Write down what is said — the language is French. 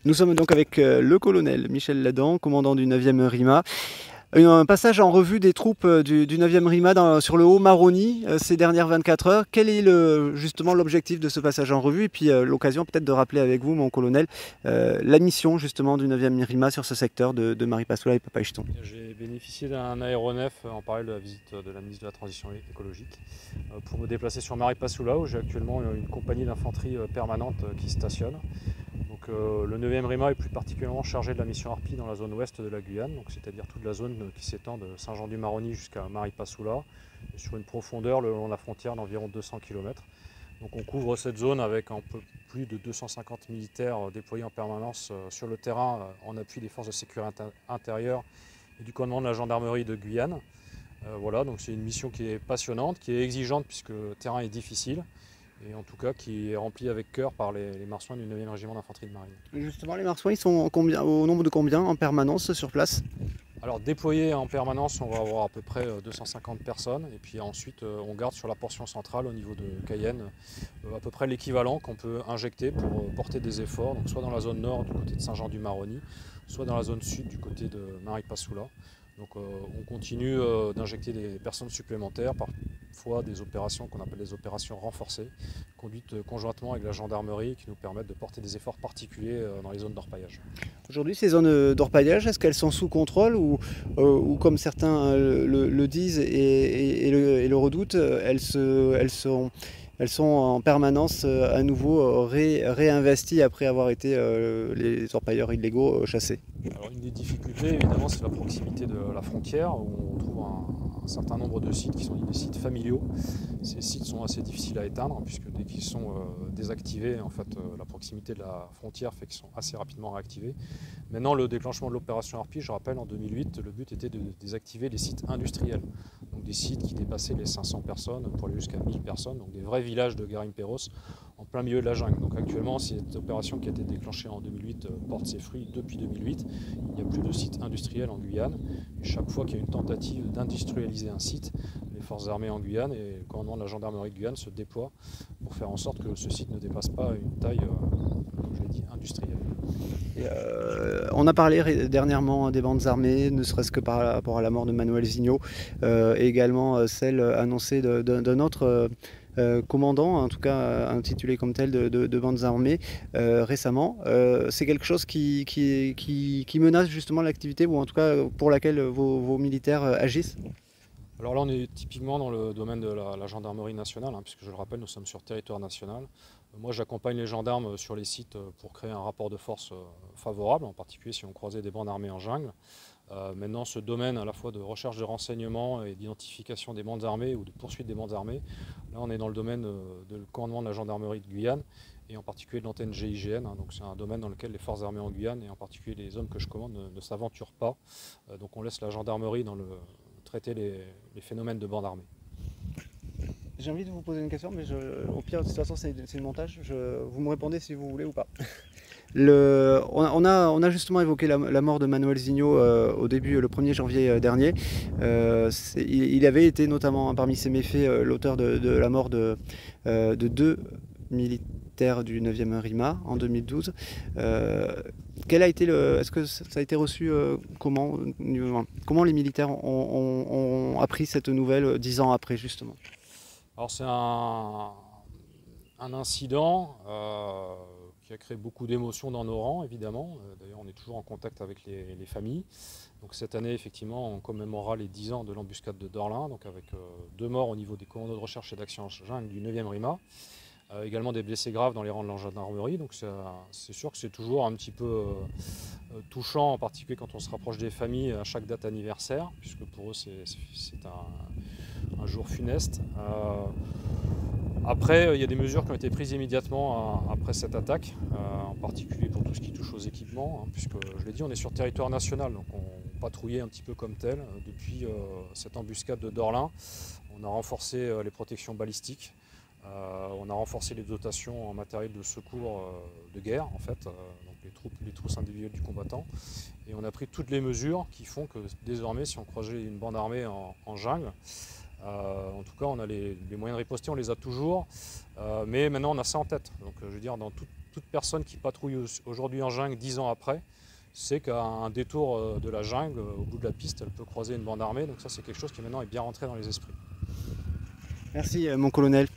Nous sommes donc avec le colonel Michel Ladan, commandant du 9e RIMA. Un passage en revue des troupes du 9e RIMA sur le Haut-Maroni ces dernières 24 heures. Quel est justement l'objectif de ce passage en revue? Et puis l'occasion peut-être de rappeler avec vous, mon colonel, la mission justement du 9e RIMA sur ce secteur de Maripasoula et Papaichton. J'ai bénéficié d'un aéronef en parallèle de la visite de la ministre de la Transition écologique pour me déplacer sur Maripasoula où j'ai actuellement une compagnie d'infanterie permanente qui stationne. Donc, le 9e RIMA est plus particulièrement chargé de la mission Harpie dans la zone ouest de la Guyane, c'est-à-dire toute la zone qui s'étend de Saint-Jean-du-Maroni jusqu'à Maripasoula, et sur une profondeur le long de la frontière d'environ 200 km. Donc on couvre cette zone avec un peu plus de 250 militaires déployés en permanence sur le terrain en appui des forces de sécurité intérieure et du commandement de la gendarmerie de Guyane. Voilà, donc c'est une mission qui est passionnante, qui est exigeante puisque le terrain est difficile, et en tout cas qui est rempli avec cœur par les marsouins du 9e régiment d'infanterie de marine. Et justement, les marsouins, ils sont au nombre de combien en permanence sur place? Alors déployés en permanence, on va avoir à peu près 250 personnes, et puis ensuite on garde sur la portion centrale au niveau de Cayenne à peu près l'équivalent qu'on peut injecter pour porter des efforts, donc soit dans la zone nord du côté de Saint-Jean-du-Maroni, soit dans la zone sud du côté de Maripasoula. Donc on continue d'injecter des personnes supplémentaires, parfois des opérations qu'on appelle des opérations renforcées, conduites conjointement avec la gendarmerie, qui nous permettent de porter des efforts particuliers dans les zones d'orpaillage. Aujourd'hui, ces zones d'orpaillage, est-ce qu'elles sont sous contrôle ou comme certains le disent et le redoutent, elles sont en permanence à nouveau réinvesties après avoir été les orpailleurs illégaux chassés? Alors une des difficultés, évidemment, c'est la proximité de la frontière, où on trouve un certain nombre de sites qui sont des sites familiaux. Ces sites sont assez difficiles à éteindre, puisque dès qu'ils sont désactivés, en fait, la proximité de la frontière fait qu'ils sont assez rapidement réactivés. Maintenant, le déclenchement de l'opération Harpie, je rappelle, en 2008, le but était de désactiver les sites industriels. Donc des sites qui dépassaient les 500 personnes pour aller jusqu'à 1000 personnes, donc des vrais villages de Garim-Perros en plein milieu de la jungle. Donc actuellement, cette opération qui a été déclenchée en 2008 porte ses fruits depuis 2008. Il n'y a plus de sites industriels en Guyane. Et chaque fois qu'il y a une tentative d'industrialiser un site, les forces armées en Guyane et le commandement de la gendarmerie de Guyane se déploient pour faire en sorte que ce site ne dépasse pas une taille, comme je l'ai dit, industrielle. On a parlé dernièrement des bandes armées, ne serait-ce que par rapport à la mort de Manuel Zinho, et également celle annoncée d'un autre commandant, en tout cas intitulé comme tel, de bandes armées récemment. C'est quelque chose qui menace justement l'activité, ou en tout cas pour laquelle vos militaires agissent? Alors là, on est typiquement dans le domaine de la gendarmerie nationale, puisque je le rappelle, nous sommes sur territoire national. Moi, j'accompagne les gendarmes sur les sites pour créer un rapport de force favorable, en particulier si on croisait des bandes armées en jungle. Maintenant, ce domaine à la fois de recherche de renseignements et d'identification des bandes armées ou de poursuite des bandes armées, là, on est dans le domaine de commandement de la gendarmerie de Guyane et en particulier de l'antenne GIGN. Donc c'est un domaine dans lequel les forces armées en Guyane et en particulier les hommes que je commande ne s'aventurent pas. Donc on laisse la gendarmerie traiter les phénomènes de bandes armées. J'ai envie de vous poser une question, mais au pire, de toute façon, c'est le montage. Vous me répondez si vous voulez ou pas. On a justement évoqué la mort de Manuel Zinho au début, le 1er janvier dernier. Il avait été notamment parmi ses méfaits l'auteur de la mort de 2 militaires du 9e RIMA en 2012. Est-ce que ça a été reçu comment les militaires ont appris cette nouvelle 10 ans après, justement? Alors c'est un incident qui a créé beaucoup d'émotions dans nos rangs, évidemment. D'ailleurs, on est toujours en contact avec les familles. Donc cette année, effectivement, on commémorera les 10 ans de l'embuscade de Dorlin, donc avec 2 morts au niveau des commandos de recherche et d'action en jungle du 9e RIMA. Également des blessés graves dans les rangs de la gendarmerie. Donc c'est sûr que c'est toujours un petit peu touchant, en particulier quand on se rapproche des familles à chaque date anniversaire, puisque pour eux c'est un jour funeste. Après, il y a des mesures qui ont été prises immédiatement après cette attaque, en particulier pour tout ce qui touche aux équipements, puisque je l'ai dit, on est sur territoire national, donc on patrouillait un petit peu comme tel. Depuis cette embuscade de Dorlin, on a renforcé les protections balistiques. On a renforcé les dotations en matériel de secours de guerre, en fait, donc les trousses individuelles du combattant. Et on a pris toutes les mesures qui font que désormais, si on croisait une bande armée en jungle, En tout cas, on a les moyens de riposter, on les a toujours, mais maintenant on a ça en tête. Donc je veux dire, dans toute personne qui patrouille aujourd'hui en jungle 10 ans après, c'est qu'à un détour de la jungle, au bout de la piste, elle peut croiser une bande armée. Donc ça, c'est quelque chose qui maintenant est bien rentré dans les esprits. Merci mon colonel.